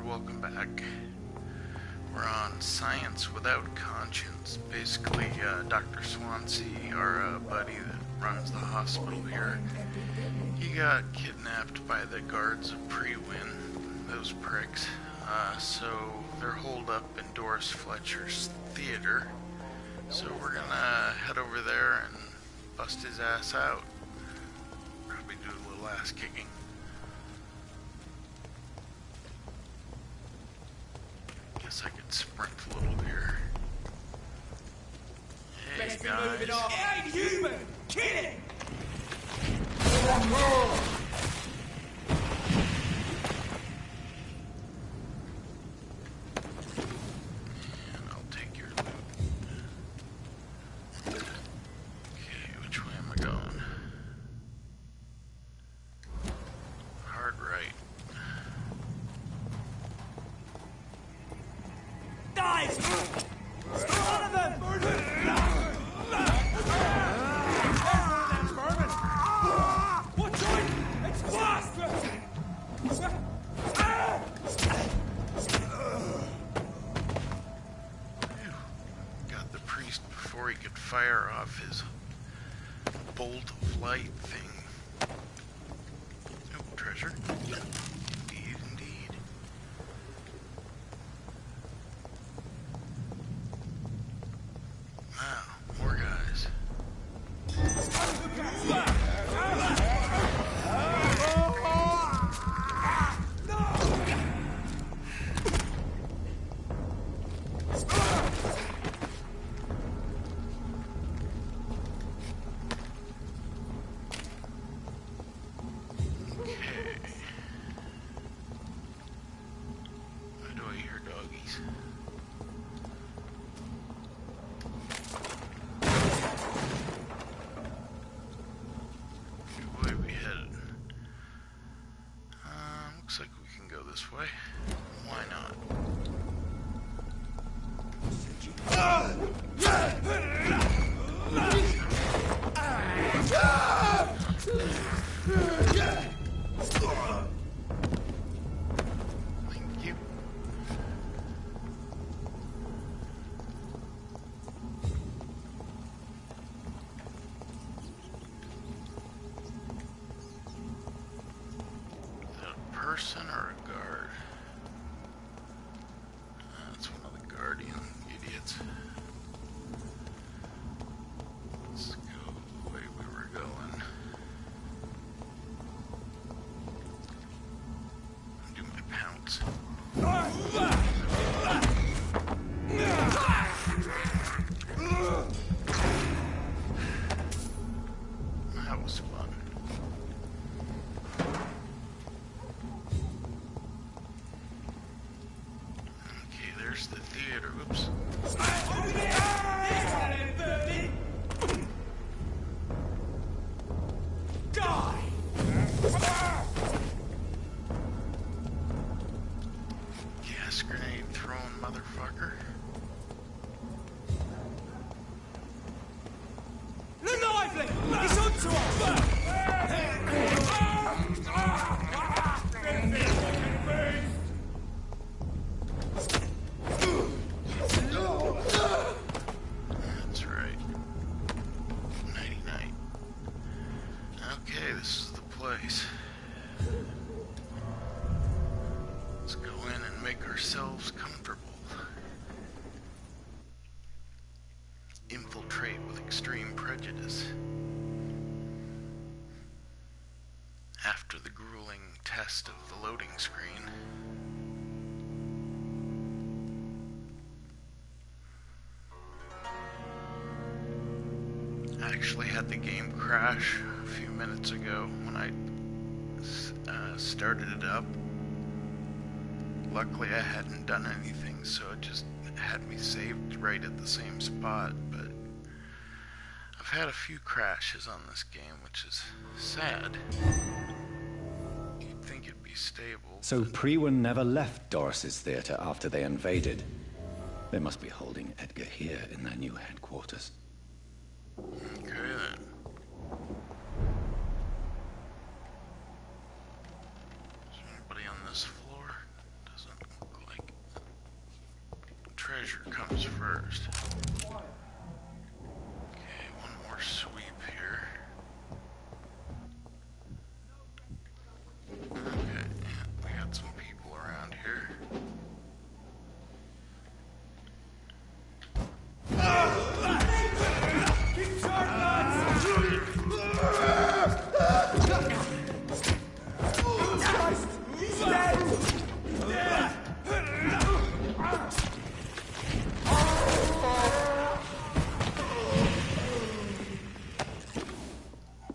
welcome back. We're on Science Without Conscience. Basically, Dr. Swansea, our buddy that runs the hospital here, he got kidnapped by the guards of Pre-Win, those pricks. So they're holed up in Doris Fletcher's theater. So we're gonna head over there and bust his ass out. Probably do a little ass kicking. Guess I could sprint a little here. Hey guys. It ain't human! Kill it! And I'll take your loot. Okay, which way am I going? Hard right. Dive! One of them! What's on? It's fast! Got the priest before he could fire off his bolt of light thing. Oh, treasure. Indeed, indeed. Wow, more guys. Okay. Why do I hear doggies? Where are we headed? Looks like we can go this way. Why not? Thank you. Is that a person or a guard? That's one of the guardian idiots. Let's go the way we were going. Do my pounce. That was fun. Okay, there's the theater. Whoops. Die! Gas grenade throwing motherfucker. Lively! He's on to us! That's right. Nighty night. Okay, this is the place. Let's go in and make ourselves comfortable. Infiltrate with extreme prejudice. After the grueling test of the loading screen. I actually had the game crash a few minutes ago when I started it up. Luckily I hadn't done anything, so it just had me saved right at the same spot, but I've had a few crashes on this game, which is sad. You'd think it'd be stable. So Pre-Win never left Doris's theater after they invaded. They must be holding Edgar here in their new headquarters. Okay then. Is there anybody on this floor? Doesn't comes first. Okay, one more sweep here. Okay, yeah, we got some people around here. Keep sharp, lads! Christ! He's dead!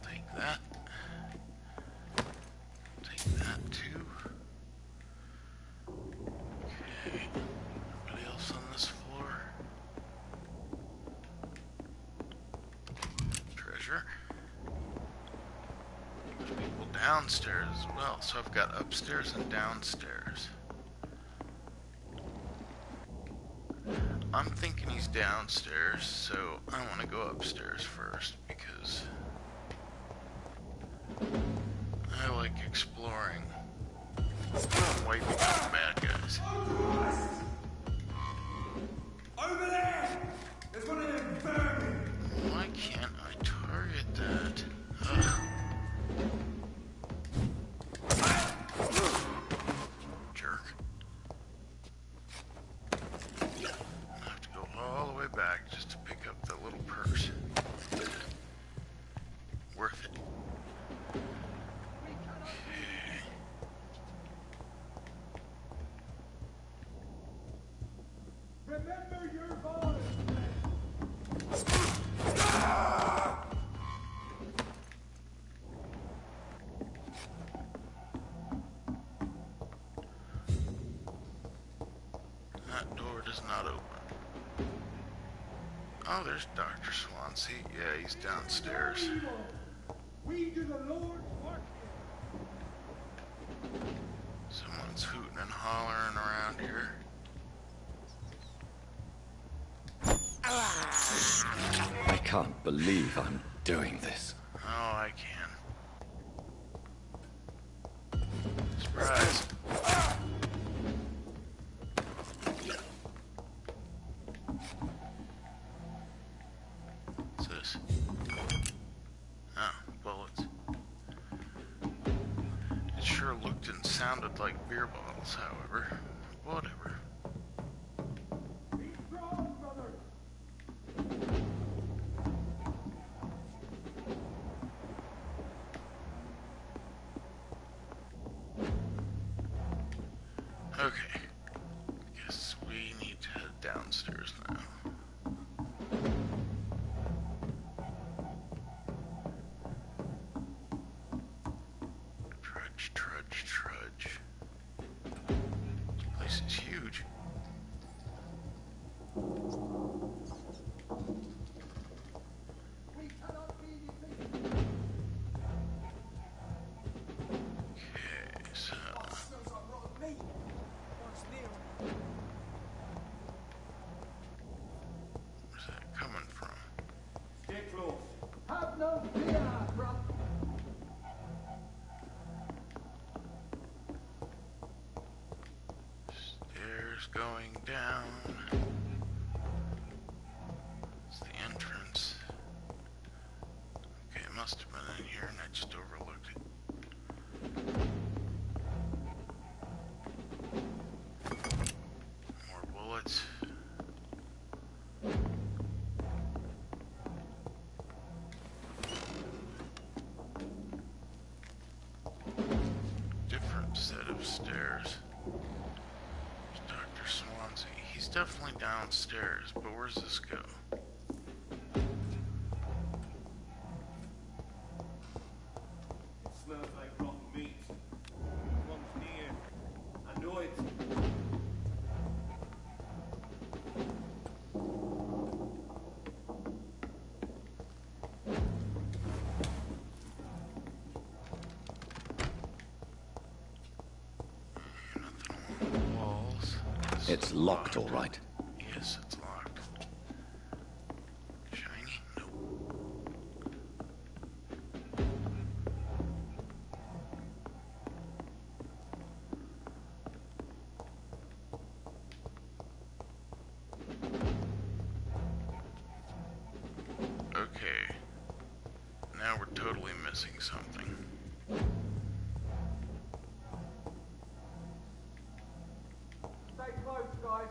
Take that. Take that too. Okay. Anybody else on this floor? Treasure. There's people downstairs as well, so I've got upstairs and downstairs. I'm thinking he's downstairs, so I want to go upstairs first because I like exploring and wiping out bad guys. Over there! There's one of them vermin! Why can't I target that? Ugh. Jerk. I have to go all the way back just to pick up the little purse. Worth it. Okay. Remember your vows! That door does not open. Oh, there's Dr. Swansea. Yeah, he's downstairs. We do the Lord's work. Someone's hooting and hollering around here. I can't believe I'm doing this. Oh, I can. Surprise. What's this? Oh, bullets. It sure looked and sounded like beer bottles, however. Whatever. Be strong, brother. Okay. Guess we need to head downstairs now. Trudge, trudge, trudge. This place is huge. We cannot be defeated. Okay, so Smells like rotten meat. Once near. where's that coming from? Stay close. Have no fear, brother. Stairs going down. It's the entrance. Okay, it must have been in here and I just overlooked it. More bullets. Different set of stairs. There's Dr. Swansea. He's definitely downstairs, but where's this go? It smells like rotten meat. One's near. I know it. Nothing along the walls. This It's is locked, all right. Yes, it's locked. Shiny? Nope. missing something. Stay close, guys.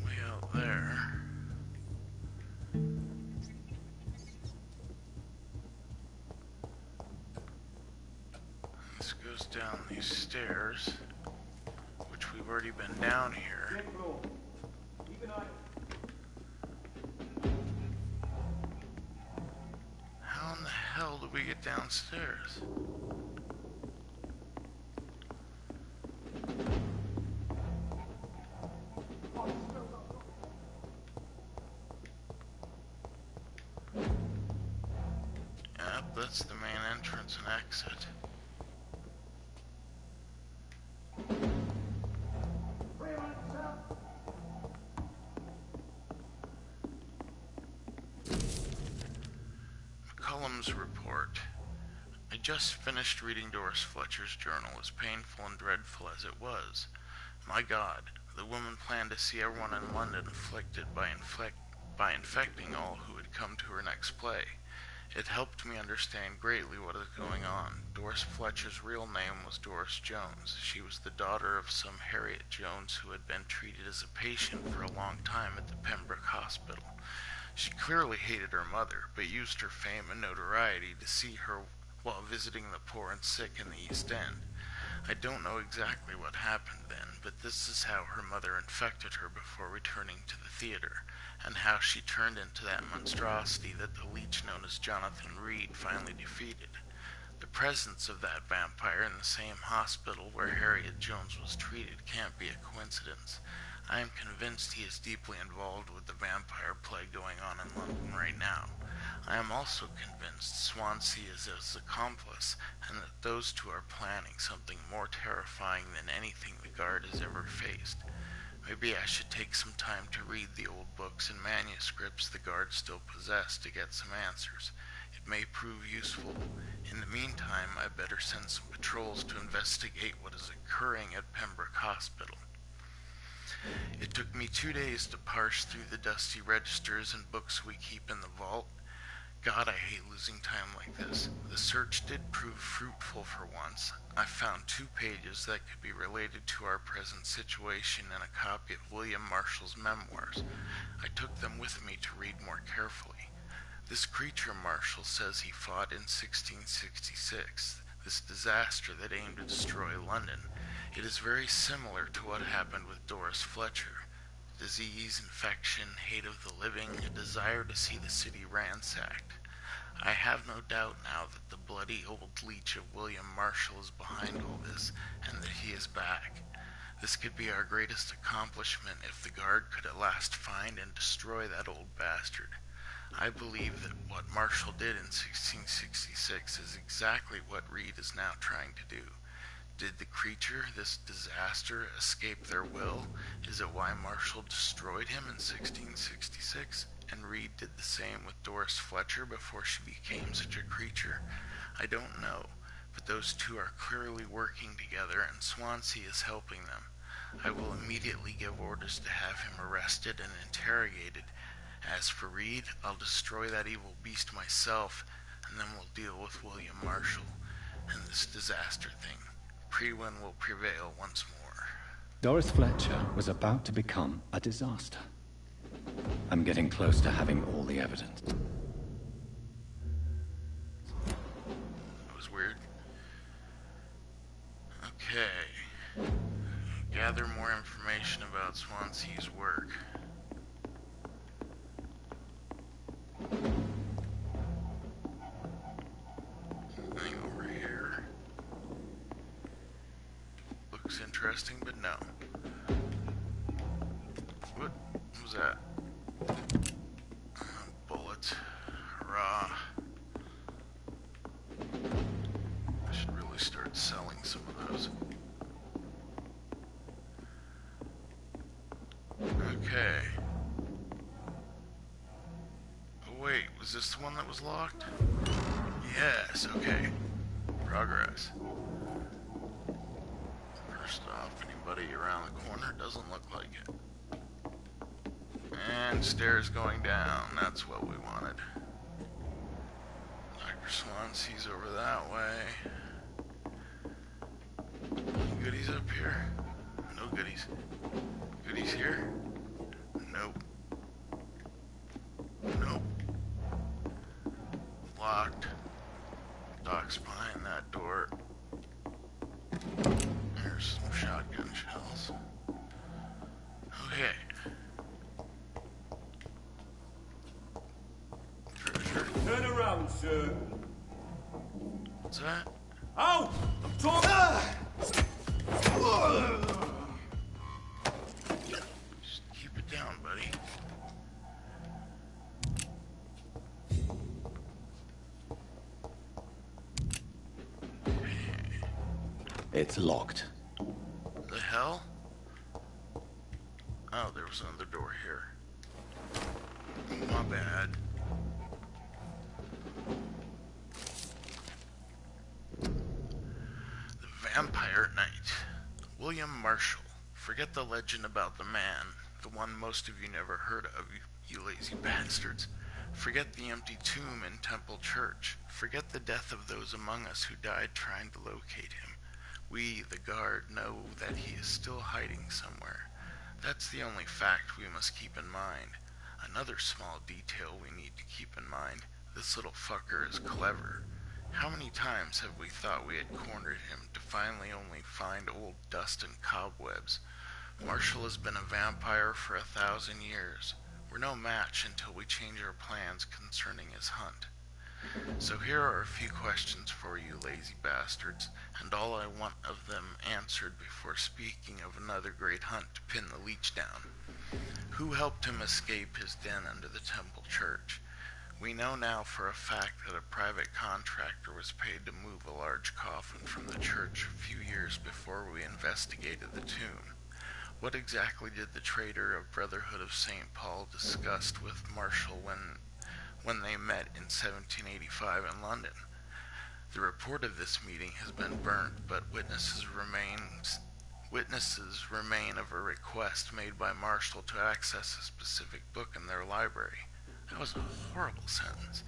Way out there. This goes down these stairs, which we've already been down here. Get floor. Keep an eye. How in the hell did we get downstairs? Yep, that's the main entrance and exit. McCullum's report. I just finished reading Doris Fletcher's journal, as painful and dreadful as it was. My God, the woman planned to see everyone in London afflicted by infecting all who would come to her next play. It helped me understand greatly what is going on. Doris Fletcher's real name was Doris Jones. She was the daughter of some Harriet Jones who had been treated as a patient for a long time at the Pembroke Hospital. She clearly hated her mother, but used her fame and notoriety to see her while visiting the poor and sick in the East End. I don't know exactly what happened then, but this is how her mother infected her before returning to the theater, and how she turned into that monstrosity that the leech known as Jonathan Reed finally defeated. The presence of that vampire in the same hospital where Harriet Jones was treated can't be a coincidence. I am convinced he is deeply involved with the vampire plague going on in London right now. I am also convinced Swansea is his accomplice, and that those two are planning something more terrifying than anything the guard has ever faced. Maybe I should take some time to read the old books and manuscripts the guard still possess to get some answers. It may prove useful. In the meantime, I better send some patrols to investigate what is occurring at Pembroke Hospital. It took me 2 days to parse through the dusty registers and books we keep in the vault. God, I hate losing time like this. The search did prove fruitful for once. I found 2 pages that could be related to our present situation and a copy of William Marshall's memoirs. I took them with me to read more carefully. This creature Marshall says he fought in 1666, this disaster that aimed to destroy London. It is very similar to what happened with Doris Fletcher. Disease, infection, hate of the living, a desire to see the city ransacked. I have no doubt now that the bloody old leech of William Marshall is behind all this, and that he is back. This could be our greatest accomplishment if the guard could at last find and destroy that old bastard. I believe that what Marshall did in 1666 is exactly what Reed is now trying to do. Did the creature, this disaster, escape their will? Is it why Marshall destroyed him in 1666, and Reed did the same with Doris Fletcher before she became such a creature? I don't know, but those two are clearly working together, and Swansea is helping them. I will immediately give orders to have him arrested and interrogated. As for Reed, I'll destroy that evil beast myself, and then we'll deal with William Marshall and this disaster thing. Prewin will prevail once more. Doris Fletcher was about to become a disaster. I'm getting close to having all the evidence. That was weird. Okay. Gather more information about Swansea's work. Something over here. Looks interesting, but no. What was that? the one that was locked? Yes, okay. Progress. First off, anybody around the corner? Doesn't look like it. And stairs going down. That's what we wanted. Dr. Swansea's over that way. Goodies up here? No goodies. Goodies here? Nope. Nope. Locked. Doc's behind that door. There's some shotgun shells. Okay. Treasure. Turn around, sir. What's that? Out! I'm talking. Just keep it down, buddy. It's locked. The hell? Oh, there was another door here. My bad. The Vampire Knight. William Marshall. Forget the legend about the man, the one most of you never heard of, you lazy bastards. Forget the empty tomb in Temple Church. Forget the death of those among us who died trying to locate him. We, the guard, know that he is still hiding somewhere. That's the only fact we must keep in mind. Another small detail we need to keep in mind. This little fucker is clever. How many times have we thought we had cornered him to finally only find old dust and cobwebs? Marshall has been a vampire for 1,000 years. We're no match until we change our plans concerning his hunt. So here are a few questions for you lazy bastards, and all I want of them answered before speaking of another great hunt to pin the leech down. Who helped him escape his den under the Temple Church? We know now for a fact that a private contractor was paid to move a large coffin from the church a few years before we investigated the tomb. What exactly did the traitor of Brotherhood of St. Paul discuss with Marshall when they met in 1785 in London? The report of this meeting has been burnt, but witnesses remain of a request made by Marshall to access a specific book in their library. That was a horrible sentence.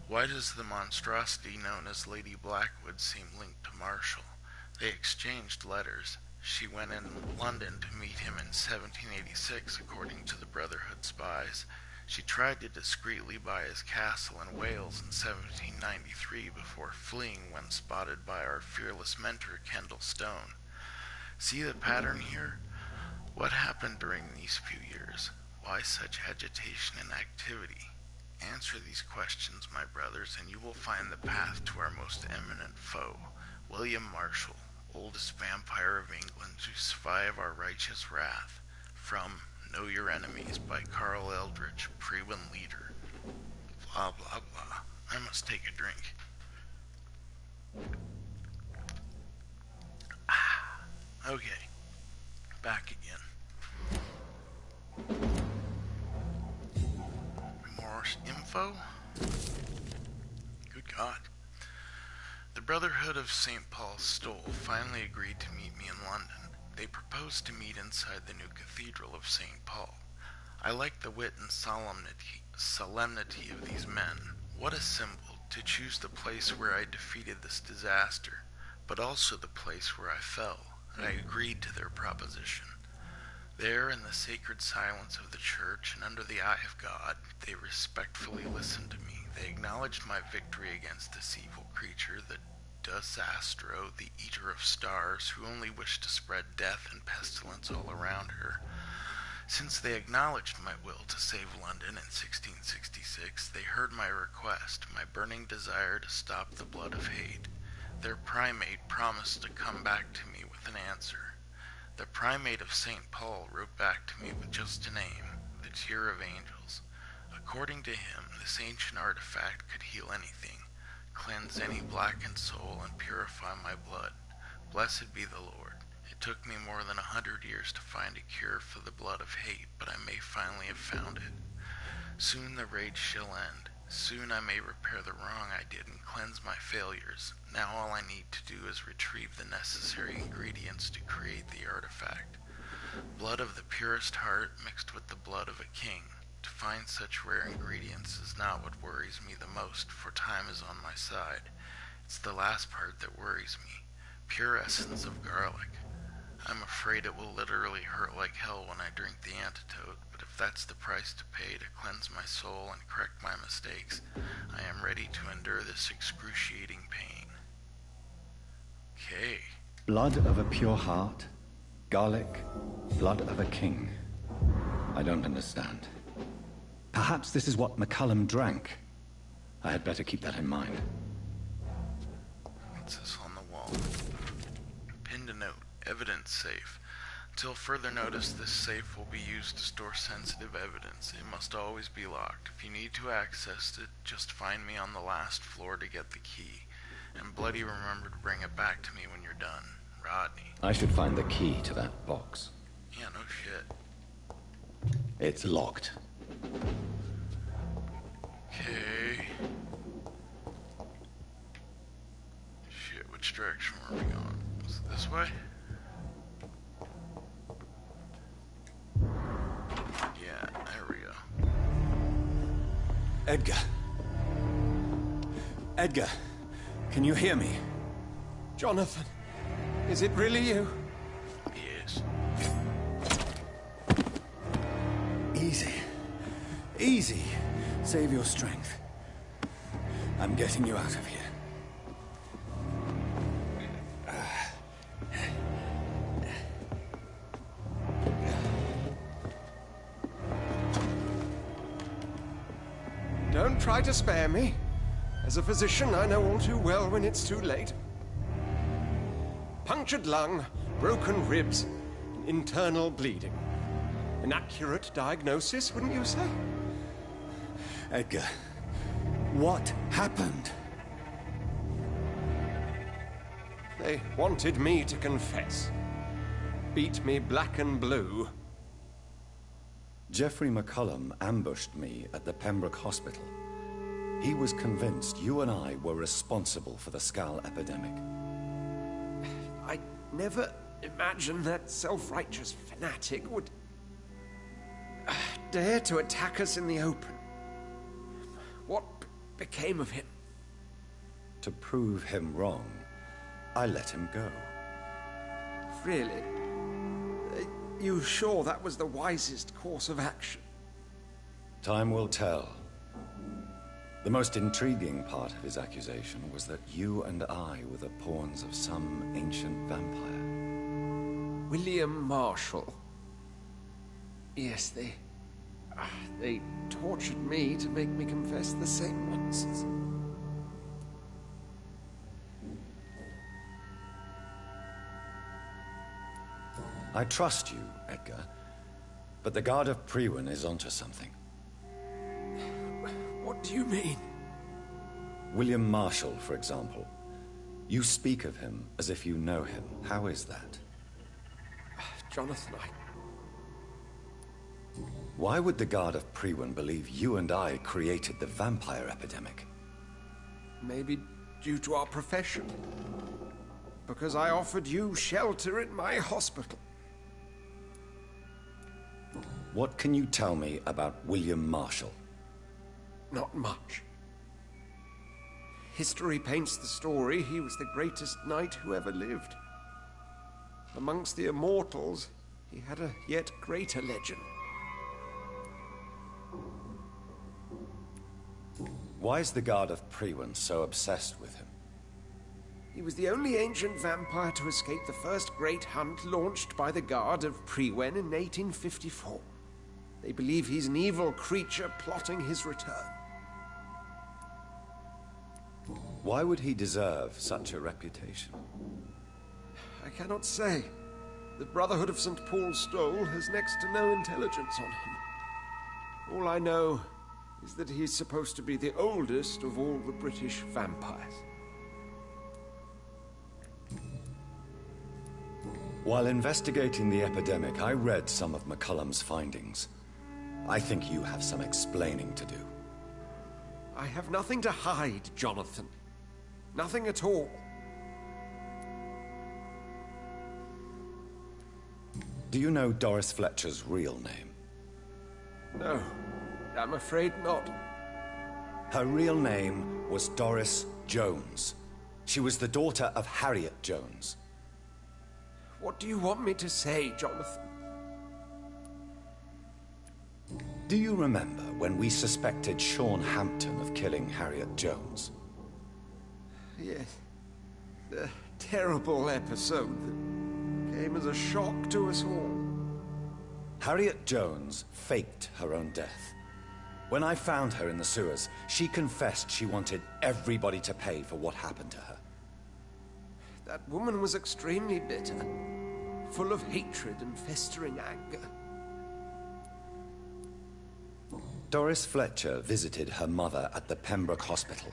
Why does the monstrosity known as Lady Blackwood seem linked to Marshall? They exchanged letters. She went in London to meet him in 1786, according to the Brotherhood spies. She tried to discreetly buy his castle in Wales in 1793 before fleeing when spotted by our fearless mentor, Kendall Stone. See the pattern here? What happened during these few years? Why such agitation and activity? Answer these questions, my brothers, and you will find the path to our most eminent foe, William Marshall, oldest vampire of England, to survive our righteous wrath. From Know Your Enemies by Carl Eldridge, Pre-Win Leader. Blah, blah, blah. I must take a drink. Okay. Back again. More info? Good God. The Brotherhood of St. Paul Stole finally agreed to meet me in London. They proposed to meet inside the new Cathedral of St. Paul. I like the wit and solemnity of these men. What a symbol to choose the place where I defeated this disaster, but also the place where I fell, and I agreed to their proposition. There, in the sacred silence of the church and under the eye of God, they respectfully listened to me. They acknowledged my victory against this evil creature, the Desastro, the eater of stars, who only wished to spread death and pestilence all around her. Since they acknowledged my will to save London in 1666, they heard my request, my burning desire to stop the blood of hate. Their primate promised to come back to me with an answer. The primate of St. Paul wrote back to me with just a name, the Tear of Angels. According to him, this ancient artifact could heal anything, cleanse any blackened soul, and purify my blood. Blessed be the Lord. It took me more than 100 years to find a cure for the blood of hate, but I may finally have found it. Soon the rage shall end. Soon I may repair the wrong I did and cleanse my failures. Now all I need to do is retrieve the necessary ingredients to create the artifact. Blood of the purest heart mixed with the blood of a king. To find such rare ingredients is not what worries me the most, for time is on my side. It's the last part that worries me. Pure essence of garlic. I'm afraid it will literally hurt like hell when I drink the antidote, but if that's the price to pay to cleanse my soul and correct my mistakes, I am ready to endure this excruciating pain. Okay. Blood of a pure heart, garlic, blood of a king. I don't understand. Perhaps this is what McCullum drank. I had better keep that in mind. What's this on the wall? Pinned a note. Evidence safe. Until further notice, this safe will be used to store sensitive evidence. It must always be locked. If you need to access it, just find me on the last floor to get the key. And bloody remember to bring it back to me when you're done. Rodney. I should find the key to that box. Yeah, no shit. It's locked. Okay. Shit, which direction were we going? Was it this way? Yeah, there we go. Edgar. Edgar, can you hear me? Jonathan, is it really you? Yes. Easy. Easy. Save your strength. I'm getting you out of here. Don't try to spare me. As a physician, I know all too well when it's too late. Punctured lung, broken ribs, internal bleeding. An accurate diagnosis, wouldn't you say? Edgar, what happened? They wanted me to confess. Beat me black and blue. Jeffrey McCullum ambushed me at the Pembroke Hospital. He was convinced you and I were responsible for the Skal epidemic. I never imagined that self-righteous fanatic would dare to attack us in the open. What became of him? To prove him wrong, I let him go. Really? Are you sure that was the wisest course of action? Time will tell. The most intriguing part of his accusation was that you and I were the pawns of some ancient vampire. William Marshall. Yes, they tortured me to make me confess the same nonsense. I trust you, Edgar, but the Guard of Priwen is onto something. What do you mean? William Marshall, for example. You speak of him as if you know him. How is that? Jonathan, Why would the Guard of Priwen believe you and I created the vampire epidemic? Maybe due to our profession. Because I offered you shelter in my hospital. What can you tell me about William Marshall? Not much. History paints the story he was the greatest knight who ever lived. Amongst the immortals, he had a yet greater legend. Why is the Guard of Priwen so obsessed with him? He was the only ancient vampire to escape the first great hunt launched by the Guard of Priwen in 1854. They believe he's an evil creature plotting his return. Why would he deserve such a reputation? I cannot say. The Brotherhood of St. Paul's Stole has next to no intelligence on him. All I know is that he's supposed to be the oldest of all the British vampires. While investigating the epidemic, I read some of McCullum's findings. I think you have some explaining to do. I have nothing to hide, Jonathan. Nothing at all. Do you know Doris Fletcher's real name? No, I'm afraid not. Her real name was Doris Jones. She was the daughter of Harriet Jones. What do you want me to say, Jonathan? Do you remember when we suspected Sean Hampton of killing Harriet Jones? Yes. The terrible episode that came as a shock to us all. Harriet Jones faked her own death. When I found her in the sewers, she confessed she wanted everybody to pay for what happened to her. That woman was extremely bitter, full of hatred and festering anger. Doris Fletcher visited her mother at the Pembroke Hospital.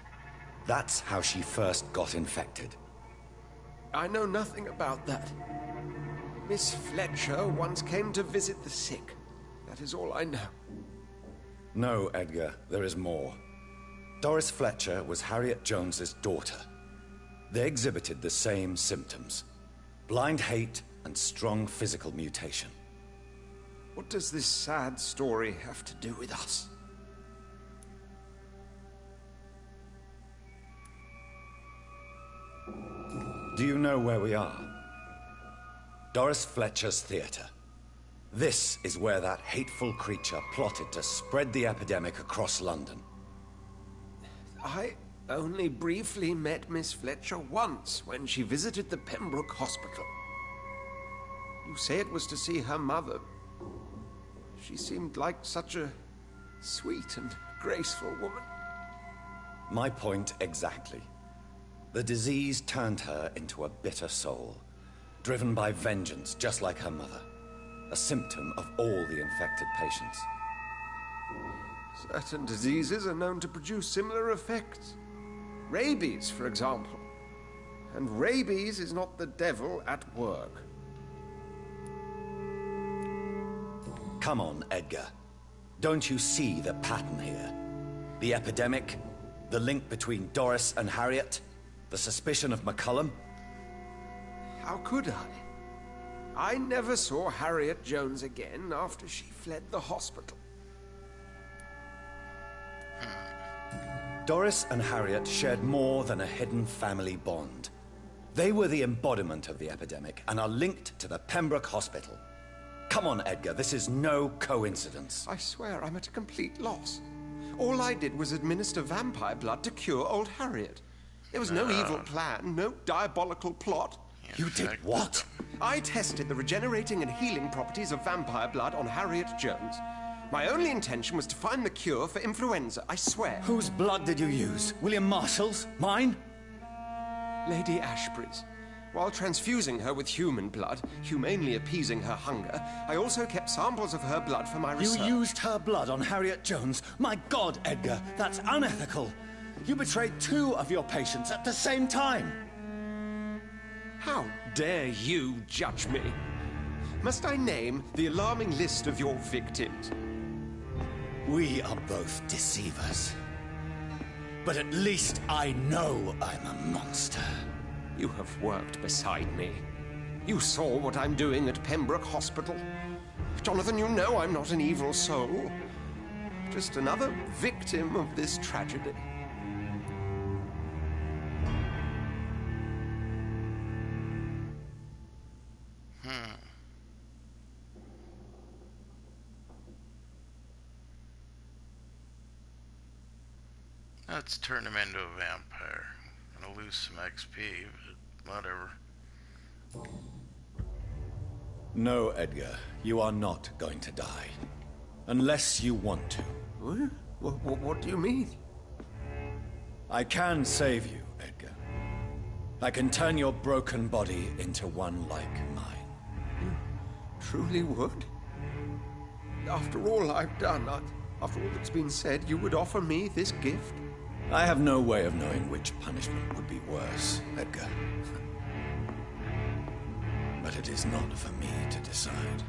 That's how she first got infected. I know nothing about that. Miss Fletcher once came to visit the sick. That is all I know. No, Edgar, there is more. Doris Fletcher was Harriet Jones's daughter. They exhibited the same symptoms: blind hate and strong physical mutation. What does this sad story have to do with us? Do you know where we are? Doris Fletcher's theater. This is where that hateful creature plotted to spread the epidemic across London. I only briefly met Miss Fletcher once when she visited the Pembroke Hospital. You say it was to see her mother. She seemed like such a sweet and graceful woman. My point exactly. The disease turned her into a bitter soul, driven by vengeance just like her mother. A symptom of all the infected patients. Certain diseases are known to produce similar effects. Rabies, for example. And rabies is not the devil at work. Come on, Edgar. Don't you see the pattern here? The epidemic, the link between Doris and Harriet, the suspicion of McCullum. How could I? I never saw Harriet Jones again after she fled the hospital. Doris and Harriet shared more than a hidden family bond. They were the embodiment of the epidemic and are linked to the Pembroke Hospital. Come on, Edgar, this is no coincidence. I swear I'm at a complete loss. All I did was administer vampire blood to cure old Harriet. There was no evil plan, no diabolical plot. You did what? I tested the regenerating and healing properties of vampire blood on Harriet Jones. My only intention was to find the cure for influenza, I swear. Whose blood did you use? William Marshall's? Mine? Lady Ashbury's. While transfusing her with human blood, humanely appeasing her hunger, I also kept samples of her blood for my research. You used her blood on Harriet Jones? My God, Edgar, that's unethical. You betrayed 2 of your patients at the same time. How dare you judge me? Must I name the alarming list of your victims? We are both deceivers. But at least I know I'm a monster. You have worked beside me. You saw what I'm doing at Pembroke Hospital. Jonathan, you know I'm not an evil soul. Just another victim of this tragedy. Let's turn him into a vampire. Gonna lose some XP, but whatever. No, Edgar, you are not going to die. Unless you want to. What do you mean? I can save you, Edgar. I can turn your broken body into one like mine. You truly would? After all I've done, after all that's been said, you would offer me this gift? I have no way of knowing which punishment would be worse, Edgar. But it is not for me to decide.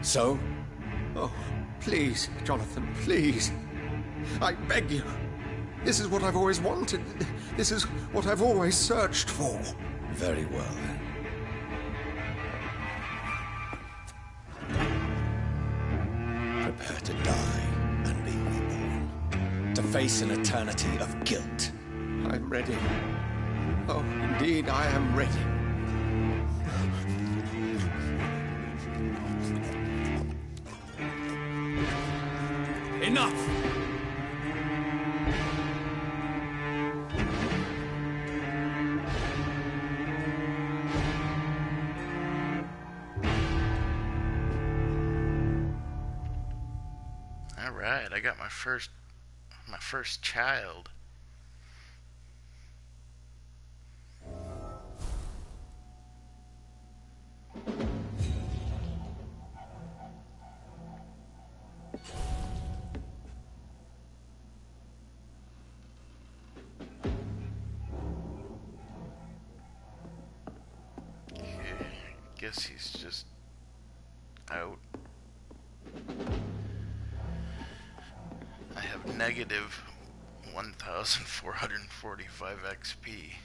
So? Oh, please, Jonathan, please. I beg you. This is what I've always wanted. This is what I've always searched for. Very well, then. Prepare to die and be reborn. To face an eternity of guilt. I'm ready. Oh, indeed, I am ready. Enough! All right, I got my first child. Guess he's just out. I have negative 1,445 XP.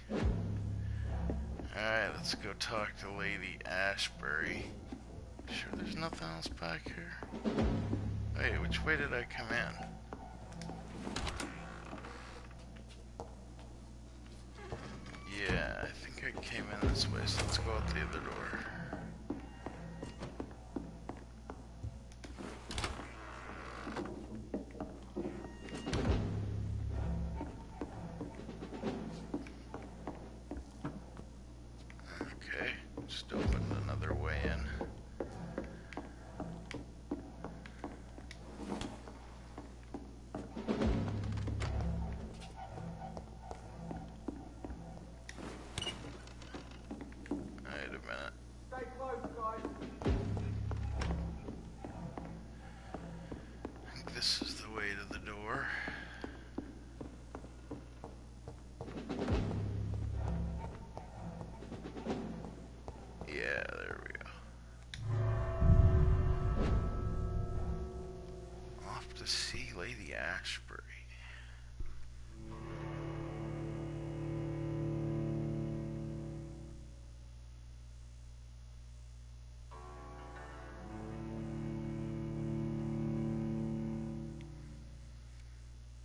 Alright, let's go talk to Lady Ashbury. Sure there's nothing else back here? Wait, which way did I come in? Yeah, I think I came in this way, so let's go out the other door. Okay, just opened another way in. Wait a minute. Stay close, guys. I think this is the way to the door. Yeah, there we go. Off to see Lady Ashbury.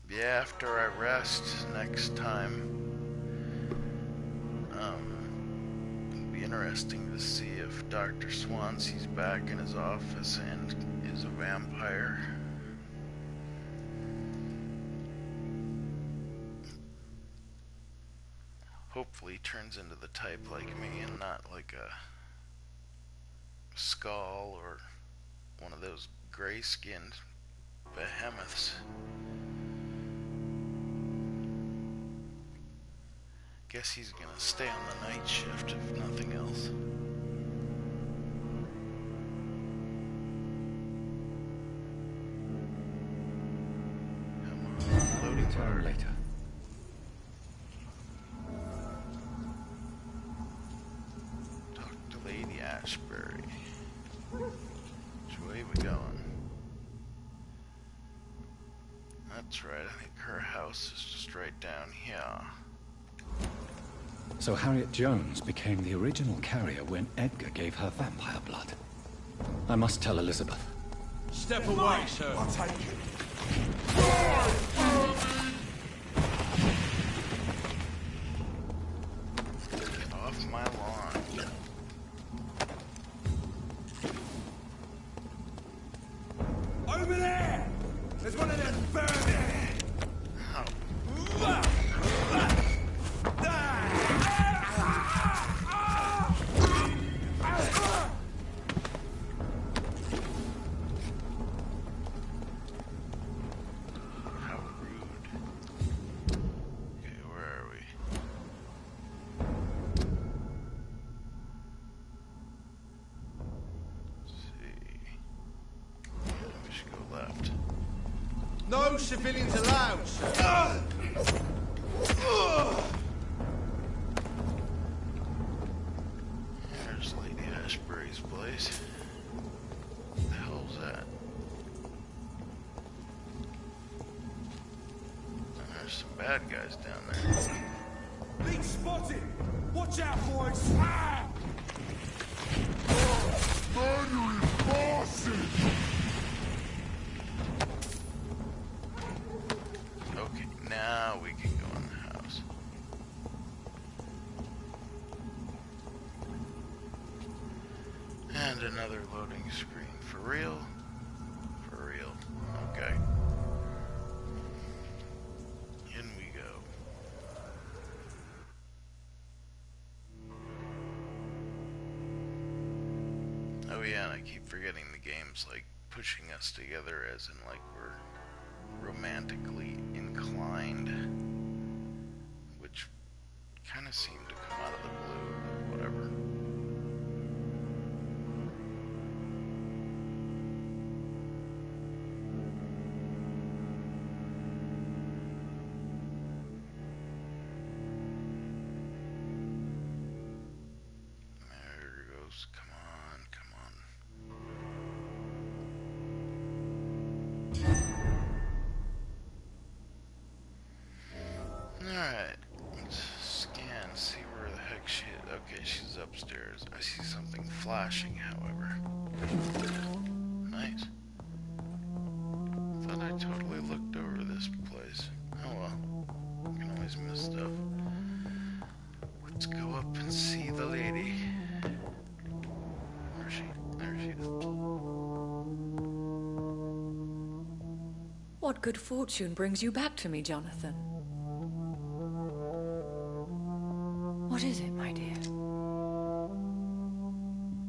Yeah, after I rest next time, it'll be interesting to see if Dr. Swansea's back in his office and is a vampire. Hopefully he turns into the type like me and not like a skull or one of those gray-skinned behemoths. Guess he's gonna stay on the night shift if nothing else. Come on, loading bar. Later. Talk to Lady Ashbury. Which way we going? That's right, I think her house is just right down here. So Harriet Jones became the original carrier when Edgar gave her vampire blood. I must tell Elizabeth. Step away, sir. I'll take you. Get off my lawn. Over there! There's one of them vermin! Oh, how rude. Okay, where are we? Let's see. We should go left. No civilians allowed, sir. There's Lady Ashbury's place. What the hell's that? There's some bad guys down there. Lead spotted! Watch out, boys! Ah! Murdering bosses! Okay, now we can go in the house. And another loading screen. For real? For real. Okay. In we go. Oh yeah, and I keep forgetting the game's like pushing us together as in like we're romantically inclined, which kind of seemed to come out of the blue, but whatever. There it goes. Come on, come on. Alright, let's scan, see where the heck she is. Okay, she's upstairs. I see something flashing, however. Nice. Thought I totally looked over this place. Oh well, you can always miss stuff. Let's go up and see the lady. Where is she? There she is. What good fortune brings you back to me, Jonathan? What is it, my dear?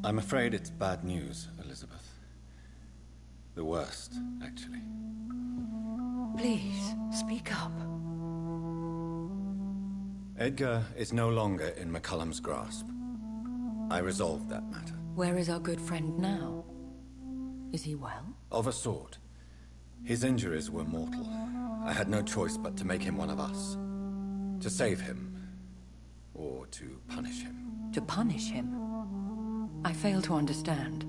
I'm afraid it's bad news, Elizabeth. The worst, actually. Please, speak up. Edgar is no longer in McCullum's grasp. I resolved that matter. Where is our good friend now? Is he well? Of a sort. His injuries were mortal. I had no choice but to make him one of us. To save him. Or to punish him. To punish him? I fail to understand.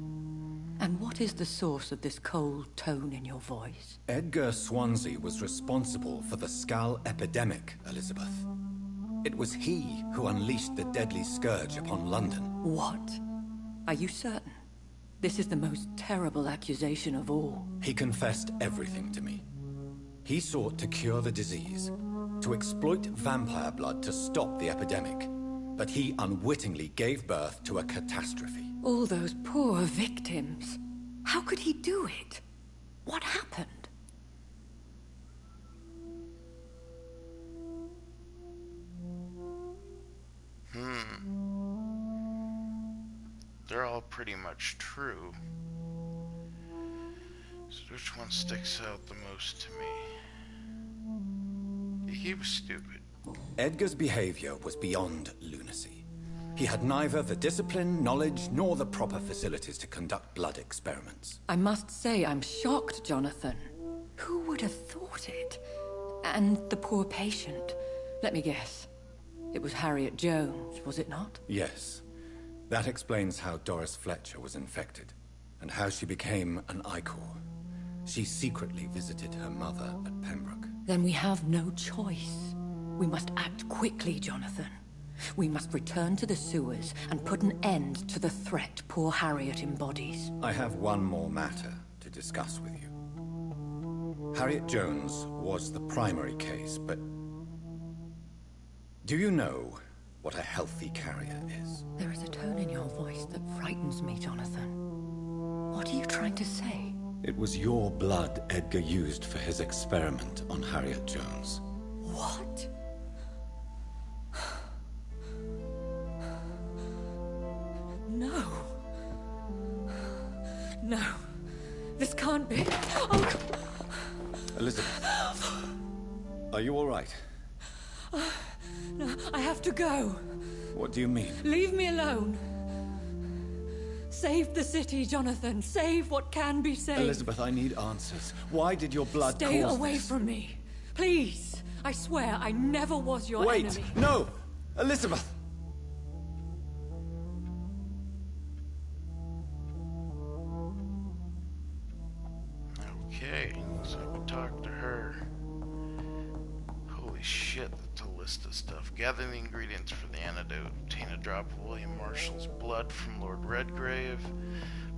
And what is the source of this cold tone in your voice? Edgar Swansea was responsible for the Skull epidemic, Elizabeth. It was he who unleashed the deadly scourge upon London. What? Are you certain? This is the most terrible accusation of all. He confessed everything to me. He sought to cure the disease, to exploit vampire blood to stop the epidemic. But he unwittingly gave birth to a catastrophe. All those poor victims. How could he do it? What happened? They're all pretty much true. So which one sticks out the most to me? He was stupid. Edgar's behavior was beyond lunacy. He had neither the discipline, knowledge, nor the proper facilities to conduct blood experiments. I must say I'm shocked, Jonathan. Who would have thought it? And the poor patient. Let me guess. It was Harriet Jones, was it not? Yes. That explains how Doris Fletcher was infected, and how she became an Ichor. She secretly visited her mother at Pembroke. Then we have no choice. We must act quickly, Jonathan. We must return to the sewers and put an end to the threat poor Harriet embodies. I have one more matter to discuss with you. Harriet Jones was the primary case, but... do you know what a healthy carrier is? There is a tone in your voice that frightens me, Jonathan. What are you trying to say? It was your blood Edgar used for his experiment on Harriet Jones. What? No. No. This can't be. Oh. Elizabeth, are you all right? No, I have to go. What do you mean? Leave me alone. Save the city, Jonathan. Save what can be saved. Elizabeth, I need answers. Why did your blood Stay cause away this? from me. Please. I swear I never was your Wait! enemy. No! Elizabeth! Okay, so we'll talk to her. shit, that's a list of stuff. Gather the ingredients for the antidote. Obtain a drop of William Marshall's blood from Lord Redgrave.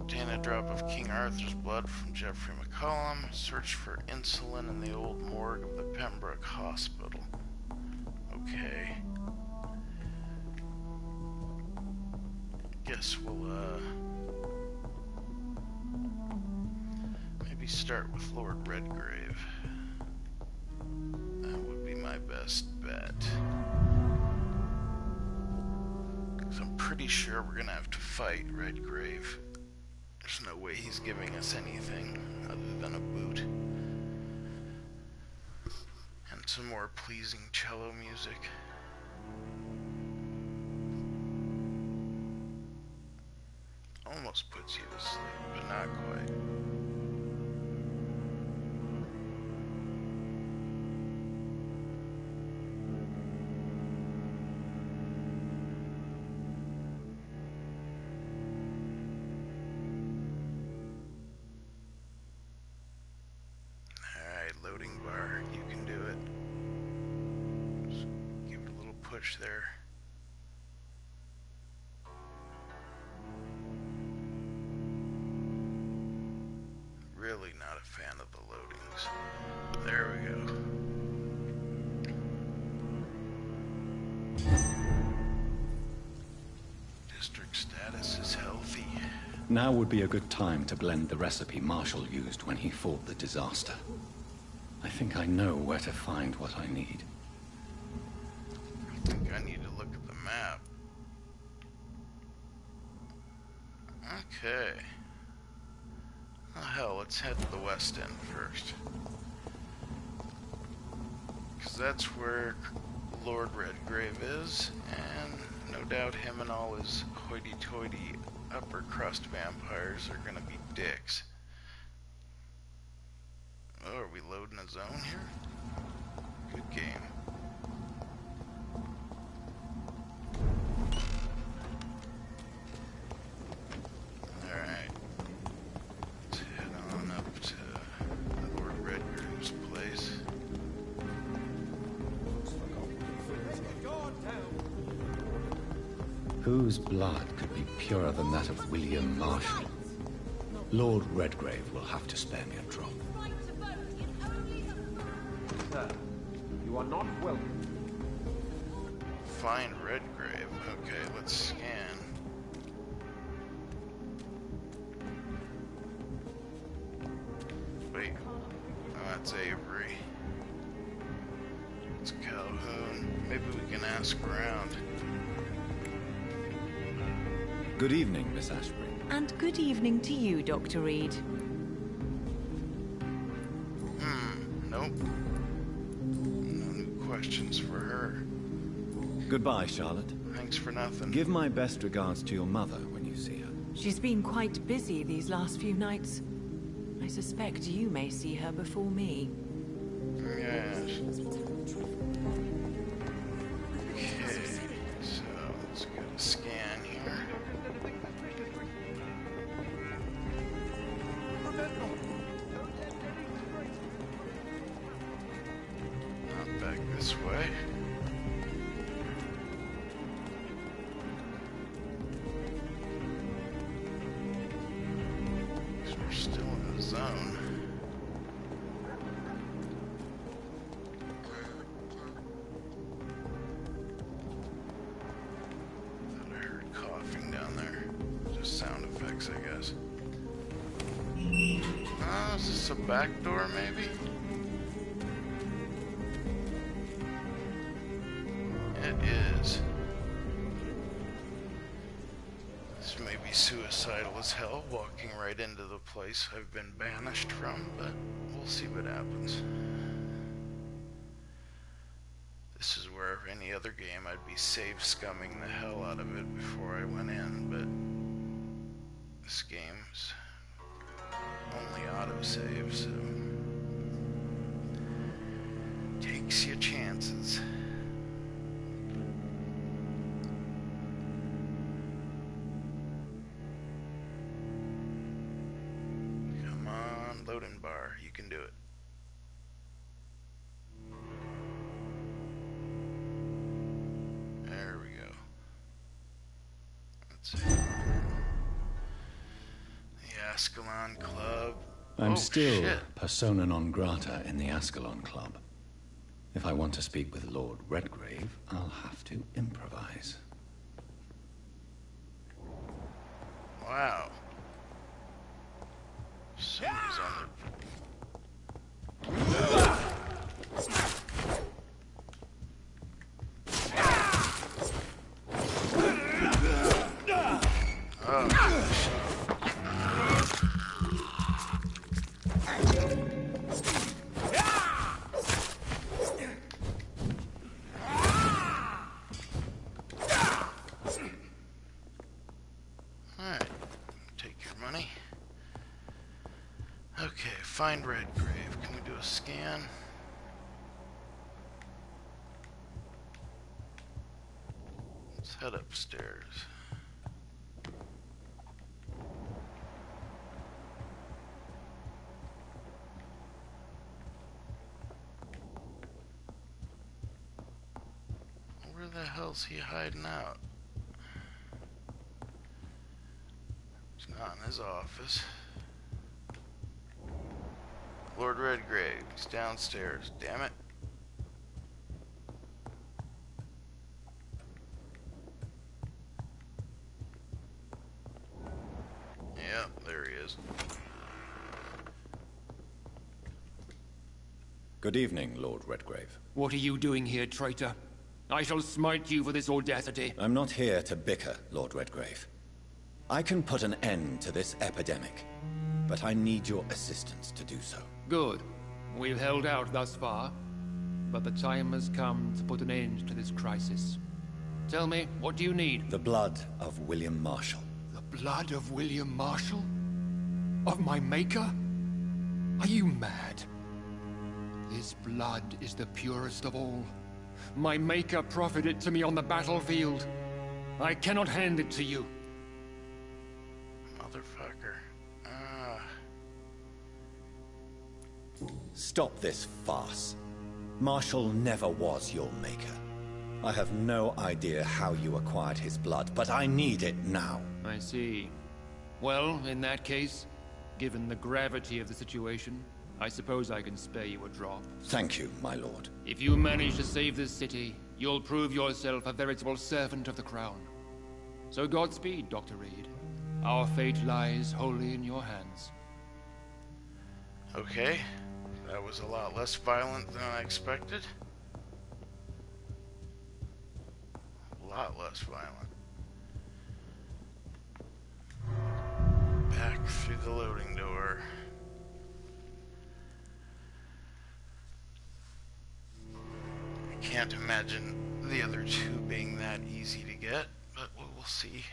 Obtain a drop of King Arthur's blood from Geoffrey McCollum. Search for insulin in the old morgue of the Pembroke Hospital. Okay. Guess we'll, maybe start with Lord Redgrave. That would be my best bet. Because I'm pretty sure we're gonna have to fight Redgrave. There's no way he's giving us anything other than a boot. And some more pleasing cello music. Almost puts you to sleep, but not quite. Alright, loading bar, you can do it. Just give it a little push there. Really not a fan of the loadings. There we go. District status is healthy. Now would be a good time to blend the recipe Marshall used when he fought the disaster. I think I know where to find what I need. I think I need to look at the map. Okay. Oh hell, let's head to the west end first. Because that's where Lord Redgrave is, and no doubt him and all his hoity-toity upper crust vampires are gonna be dicks. Oh, are we loading a zone here? Good game. Alright. Let's head on up to Lord Redgrave's place. Whose blood could be purer than that of William Marshall? Lord Redgrave will have to spare me a drop. Sir, you are not welcome. Find Redgrave. Okay, let's scan. Wait. Oh, that's Avery. It's Calhoun. Maybe we can ask around. Good evening, Miss Ashbury. And good evening to you, Dr. Reed. Nope. No new questions for her. Goodbye, Charlotte. Thanks for nothing. Give my best regards to your mother when you see her. She's been quite busy these last few nights. I suspect you may see her before me. Yes. Okay, so let's get a scan here. Not back this way. Guess we're still in the zone. Thought I heard coughing down there. Just sound effects, I guess. Oh, is this a back door, maybe? It is. This may be suicidal as hell, walking right into the place I've been banished from, but we'll see what happens. This is where any other game I'd be save scumming the hell out of it before I went in, but this game's only autosave, so takes your chances. Come on, loading bar, you can do it. Ascalon Club. I'm Oh, still shit. persona non grata in the Ascalon Club. If I want to speak with Lord Redgrave, I'll have to improvise. Wow. Somebody's on Alright, take your money. Okay, find Redgrave. Can we do a scan? Let's head upstairs. Where the hell's he hiding out? He's not in his office. Lord Redgrave, he's downstairs. Damn it. Yep, there he is. Good evening, Lord Redgrave. What are you doing here, traitor? I shall smite you for this audacity. I'm not here to bicker, Lord Redgrave. I can put an end to this epidemic, but I need your assistance to do so. Good. We've held out thus far, but the time has come to put an end to this crisis. Tell me, what do you need? The blood of William Marshall. The blood of William Marshall? Of my maker? Are you mad? This blood is the purest of all. My maker proffered it to me on the battlefield. I cannot hand it to you. Motherfucker. Stop this farce. Marshall never was your maker. I have no idea how you acquired his blood, but I need it now. I see. Well, in that case, given the gravity of the situation, I suppose I can spare you a drop. Thank you, my lord. If you manage to save this city, you'll prove yourself a veritable servant of the crown. So Godspeed, Dr. Reed. Our fate lies wholly in your hands. Okay, that was a lot less violent than I expected. A lot less violent. Back through the loading door. I can't imagine the other two being that easy to get, but we'll see.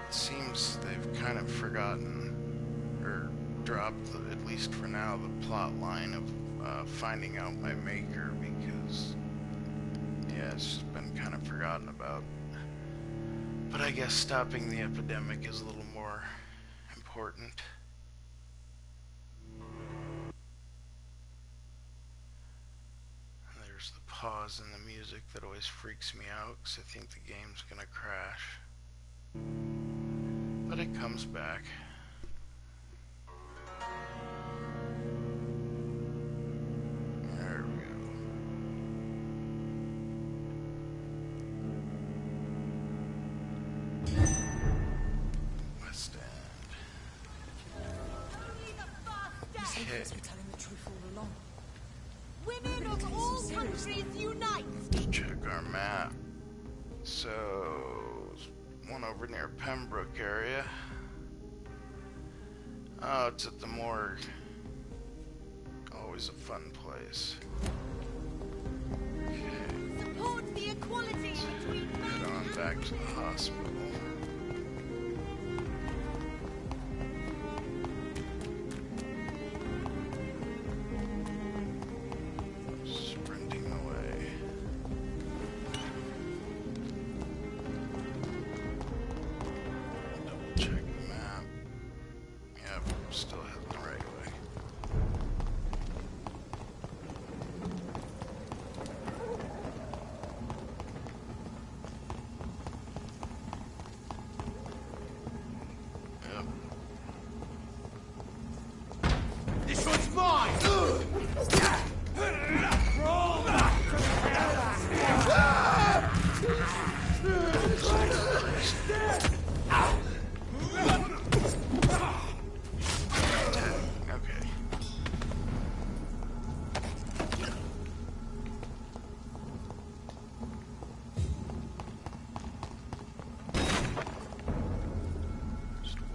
It seems they've kind of forgotten, or dropped, at least for now, the plot line of finding out my maker, because, yeah, it's just been kind of forgotten about. But I guess stopping the epidemic is a little more important. And there's the pause in the music that always freaks me out, because I think the game's gonna crash. But it comes back. There we go. West End. Okay. We're telling the truth all along. Women of all countries unite! Let's check our map. So, one over near Pembroke area. Oh, it's at the morgue. Always a fun place. Okay, Support the equality between head men on back to the hospital. Sprinting away. Double check the map. Yep, still heading the right way.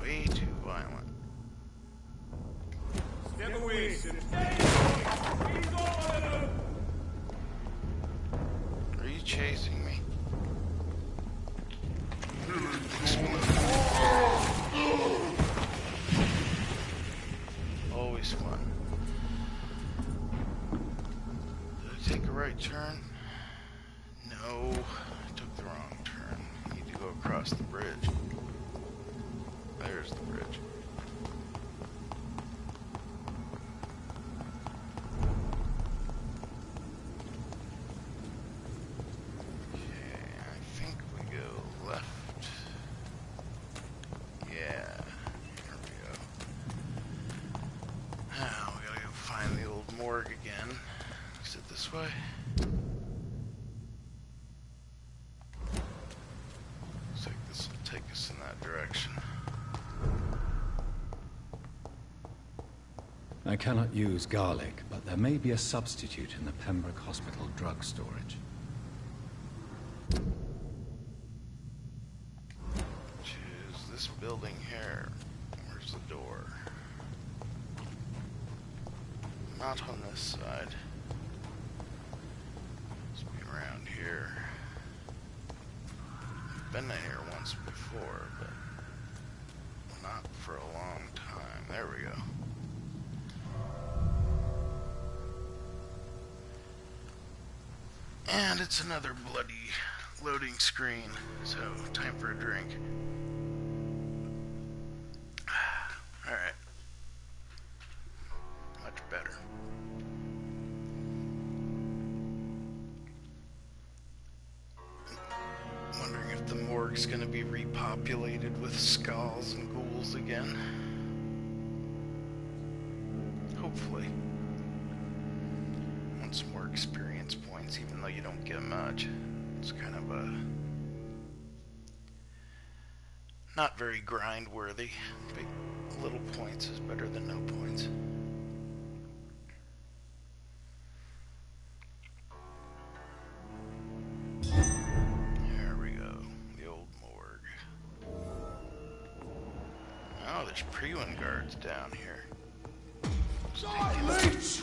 way too violent. Step away, Are you chasing me? Always fun. Did I take a right turn? No, I took the wrong turn. I need to go across the bridge. There's the bridge. Again. Is it this way? Looks like this will take us in that direction. I cannot use garlic, but there may be a substitute in the Pembroke Hospital drug storage. Choose this building here. Where's the door? Not on this side. Must be around here. I've been in here once before, but not for a long time. There we go. And it's another bloody loading screen, so time for a drink. Alright. Much better. Wondering if the morgue's gonna be repopulated with skulls and ghouls again. Hopefully. Want some more experience points, even though you don't get much. It's kind of a not very grind worthy. Big little points is better than no points. There we go. The old morgue. Oh, there's pre-win guards down here. Leech!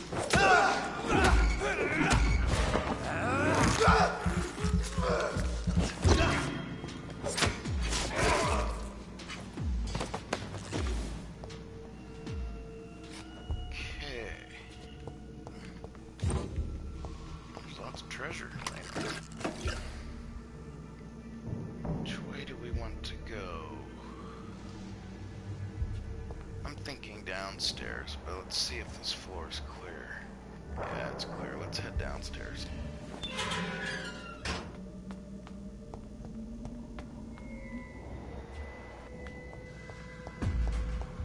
There's lots of treasure laying around. Which way do we want to go? I'm thinking downstairs, but let's see if this floor is clear. Yeah, it's clear. Let's head downstairs.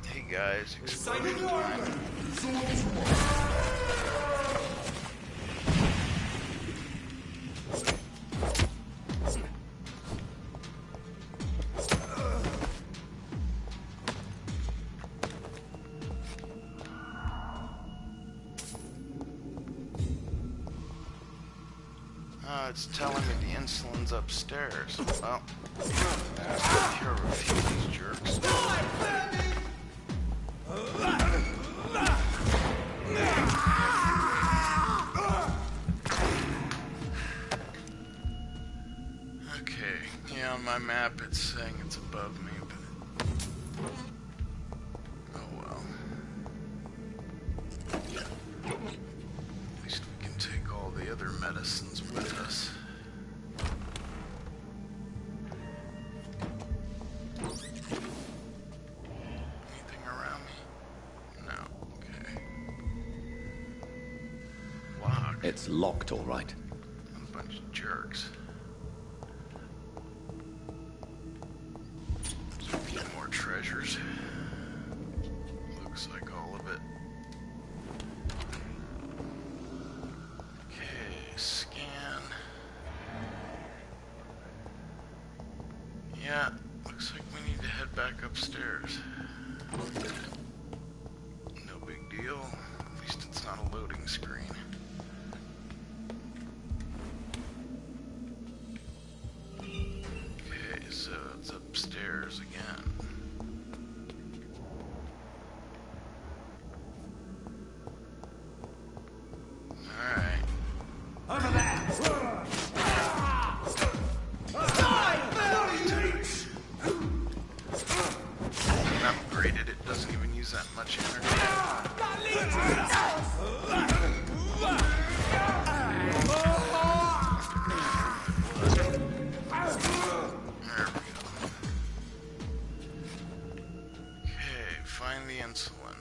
Hey guys, explosion time. It's telling me the insulin's upstairs. Well, that's cure a few of these jerks. Okay, yeah, on my map it's saying it's above me, but oh well. At least we can take all the other medicines with us. Anything around me? No. Okay. Locked. It's locked, all right. A bunch of jerks. There's a few more treasures. Looks like all of it. Okay, scan. Yeah, looks like we need to head back upstairs. No big deal. At least it's not a loading screen. Okay, so it's upstairs again. upgraded, it doesn't even use that much energy. There we go. Okay, find the insulin.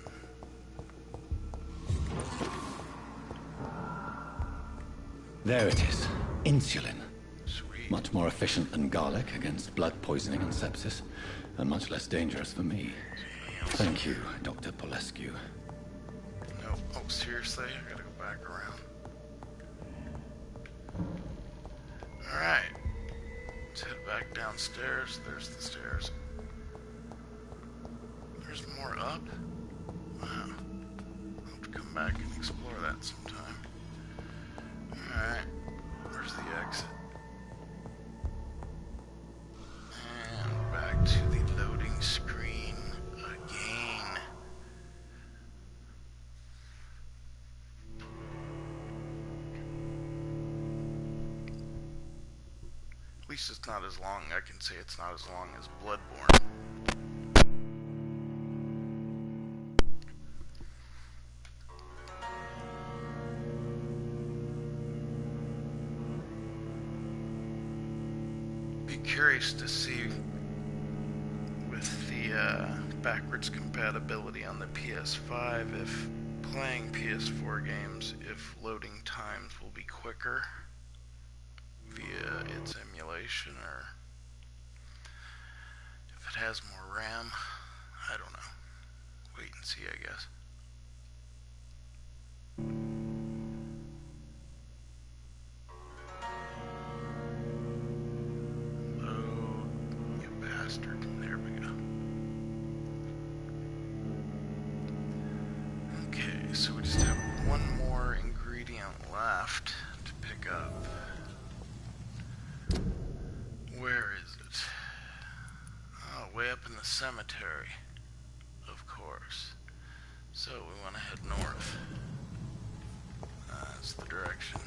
There it is. Insulin. Sweet. Much more efficient than garlic against blood poisoning and sepsis, and much less dangerous for me. Thank you, Dr. Polescu. No. Oh, seriously? I gotta go back around. Alright. Let's head back downstairs. There's the stairs. There's more up? Wow. I'll have to come back and explore that sometime. Alright. Where's the exit? And back to the loading screen again. At least it's not as long. I can say it's not as long as Bloodborne. Be curious to see with the backwards compatibility on the PS5 if playing PS4 games, if loading times will be quicker via its emulation, or if it has more RAM. I don't know. Wait and see, I guess. Load, you bastard. There we go. Okay, so we just have one more ingredient left to pick up. Where is it? Oh, way up in the cemetery, of course. So we want to head north. That's the direction.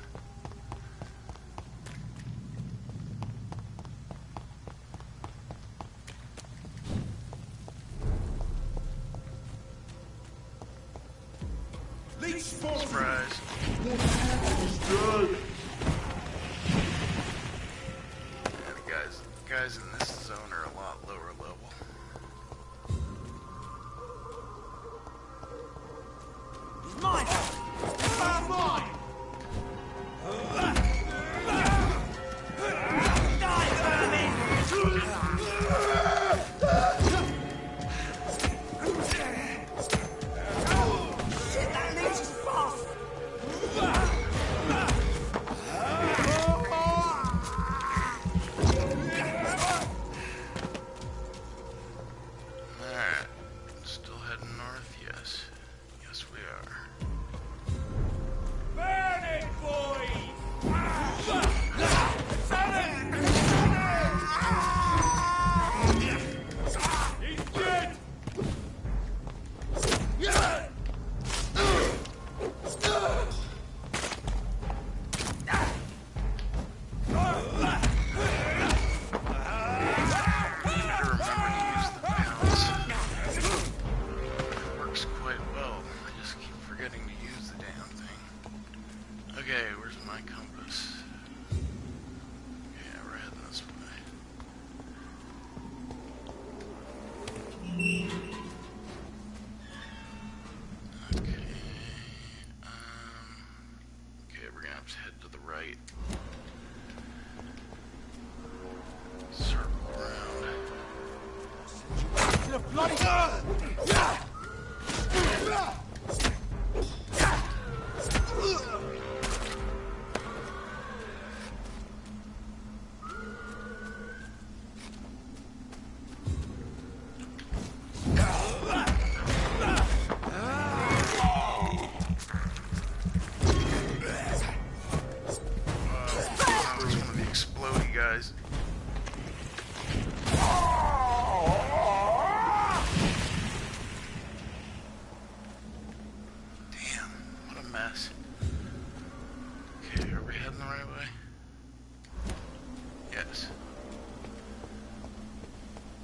Surprise. Yeah, the guys in this zone are a lot lower level. Mine! Mine! Die, vermin! Shit, that leech is fast! Alright. Still heading north? Yes. Yes, we are. Burn it, boys! He's dead! Works quite well. I just keep forgetting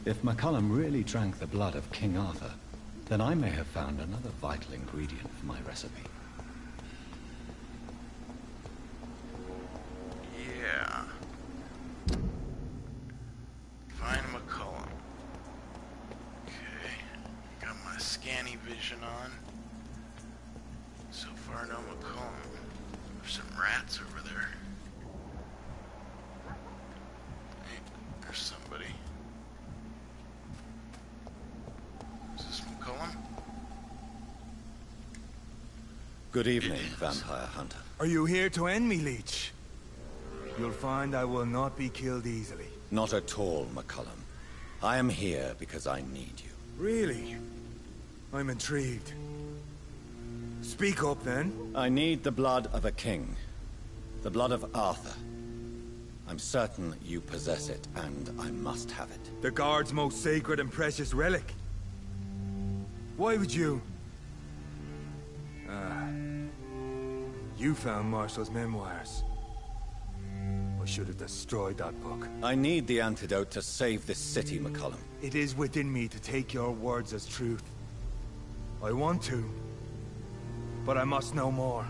If McCullum really drank the blood of King Arthur, then I may have found another vital ingredient for my recipe. Yeah. Find McCullum. Okay. Got my scanny vision on. So far, no McCullum. There's some rats over there. Hey, there's somebody. Is this McCullum? Good evening, Vampire Hunter. Are you here to end me, Leech? You'll find I will not be killed easily. Not at all, McCullum. I am here because I need you. Really? I'm intrigued. Speak up, then. I need the blood of a king. The blood of Arthur. I'm certain you possess it, and I must have it. The Guard's most sacred and precious relic. Why would you? You found Marshall's memoirs. I should have destroyed that book. I need the antidote to save this city, McCullum. It is within me to take your words as truth. I want to, but I must know more.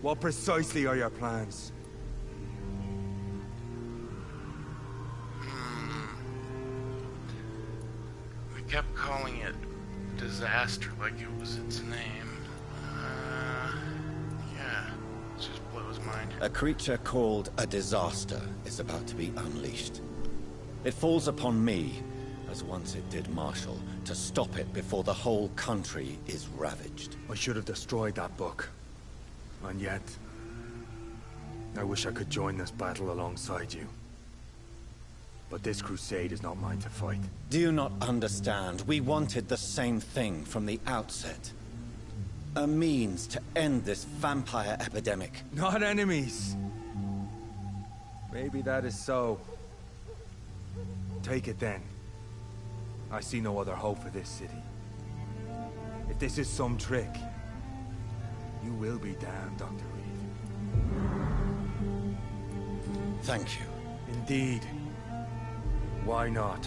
What precisely are your plans? We kept calling it disaster like it was its name. Yeah, it just blows mind. A creature called a disaster is about to be unleashed. It falls upon me, as once it did Marshall, to stop it before the whole country is ravaged. I should have destroyed that book. And yet, I wish I could join this battle alongside you. But this crusade is not mine to fight. Do you not understand? We wanted the same thing from the outset. A means to end this vampire epidemic. Not enemies. Maybe that is so. Take it then. I see no other hope for this city. If this is some trick, you will be damned, Dr. Reed. Thank you. Indeed. Why not?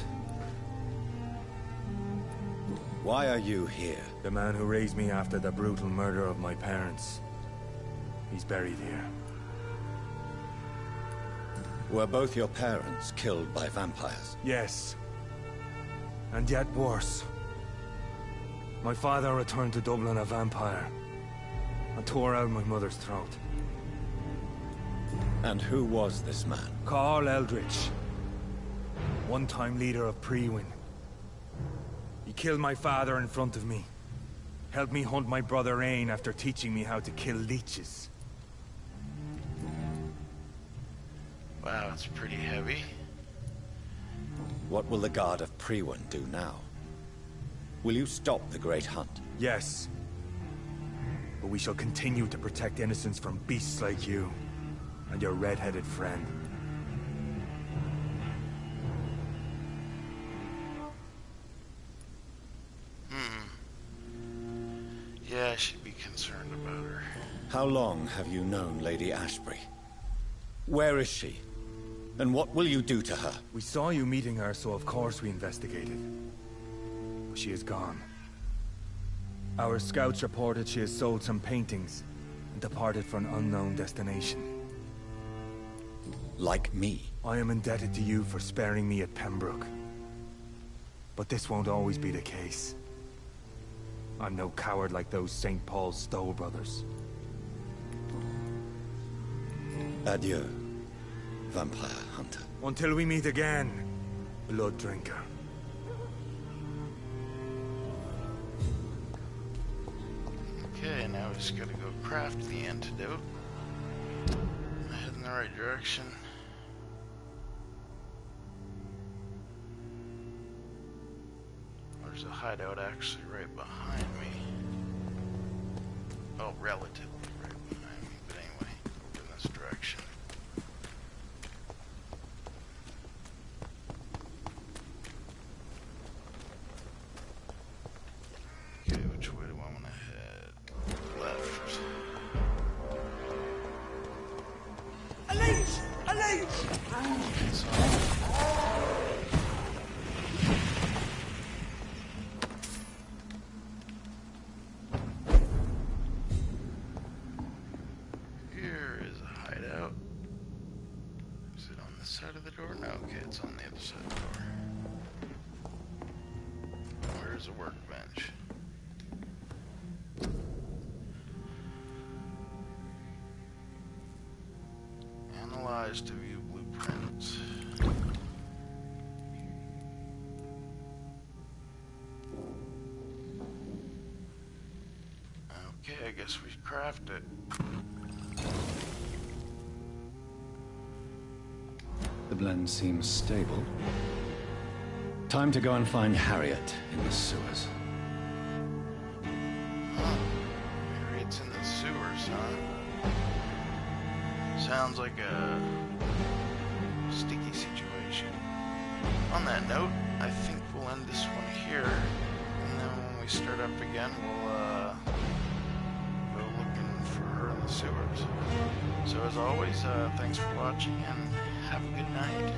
Why are you here? The man who raised me after the brutal murder of my parents. He's buried here. Were both your parents killed by vampires? Yes. And yet worse. My father returned to Dublin a vampire and tore out my mother's throat. And who was this man? Carl Eldritch. One-time leader of Prewin. He killed my father in front of me. Helped me hunt my brother Ain after teaching me how to kill leeches. Wow, it's pretty heavy. What will the Guard of Prewin do now? Will you stop the Great Hunt? Yes. But we shall continue to protect innocents from beasts like you and your red-headed friend. Yeah, I should be concerned about her. How long have you known Lady Ashbury? Where is she? And what will you do to her? We saw you meeting her, so of course we investigated. But she is gone. Our scouts reported she has sold some paintings and departed for an unknown destination. Like me? I am indebted to you for sparing me at Pembroke. But this won't always be the case. I'm no coward like those St. Paul's Stowe brothers. Adieu, Vampire Hunter. Until we meet again, Blood Drinker. Okay, now we just gotta go craft the antidote. Am I heading in the right direction? There's a hideout actually right behind me. Oh, relatively right behind me, but anyway, in this direction. Okay, which way do I want to head? Left. A leech! A leech! So, authorized to view blueprints. Okay, I guess we craft it. The blend seems stable. Time to go and find Harriet in the sewers. Huh. Harriet's in the sewers, huh? Sounds like a sticky situation. On that note, I think we'll end this one here. And then when we start up again, we'll go looking for her in the sewers. So as always, thanks for watching and have a good night.